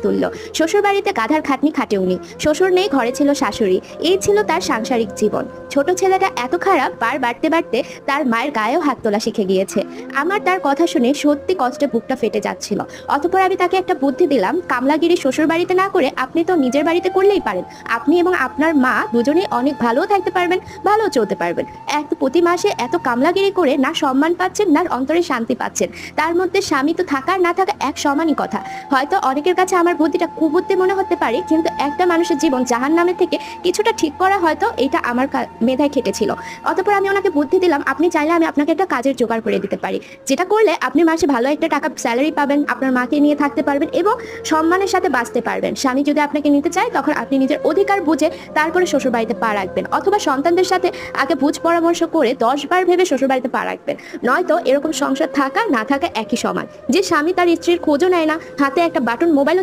তুল্য। শ্বশুর বাড়িতে গাধার খাটনি খাটে উনি। শ্বশুর নেই, ঘরে ছিল শাশুড়ি। এই ছিল তার সাংসারিক জীবন। ছোট ছেলেটা এত খারাপ, বার বাড়তে বাড়তে তার মায়ের গায়েও হাত তোলা শিখে গিয়েছে। আমার তার কথা শুনে সত্যি কষ্টে বুকটা ফেটে যাচ্ছিল। অতঃপর আমি তাকে একটা বুদ্ধি দিলাম, কামলাগিরি শ্বশুর বাড়িতে না করে আপনি তো নিজের বাড়িতে করলেই পারেন। আপনি এবং আপনার মা দুজনেই অনেক ভালো থাকতে পারবেন, ভালো চলতে পারবেন। প্রতি মাসে এত কামলাগিরি করে না সম্মান পাচ্ছেন, না অন্তরে শান্তি পাচ্ছেন। তার মধ্যে স্বামী তো থাকা আর না থাকা এক সমানই কথা। হয়তো অনেকের কাছে আমার বুদ্ধিটা কুবুদ্ধি মনে হতে পারে, কিন্তু একটা মানুষের জীবন জাহান্নামের থেকে কিছুটা ঠিক করা হয়তো এটা আমার মেধায় খেটেছিল। অতঃপর আমি ওনাকে বুদ্ধি দিলাম, আপনি চাইলে আমি আপনাকে একটা কাজের জোগাড় করে দিতে পারি, যেটা করলে আপনি মাসে ভালো একটা টাকা স্যালারি পাবেন, আপনার মাকে নিয়ে থাকতে পারবেন এবং সম্মানের সাথে বাঁচতে পারবেন। স্বামী যদি আপনাকে নিতে চায় তখন আপনি নিজের অধিকার বুঝে তারপরে শ্বশুর বাড়িতে পা রাখবেন, অথবা সন্তানদের সাথে আগে বুঝ পরামর্শ করে 10 বার ভেবে শ্বশুর বাড়িতে পা রাখবেন। নয়তো এরকম সংসার থাকা না থাকা একই সমান। যে স্বামী তার স্ত্রীর খোঁজও নেয় না, হাতে একটা বাটন মোবাইল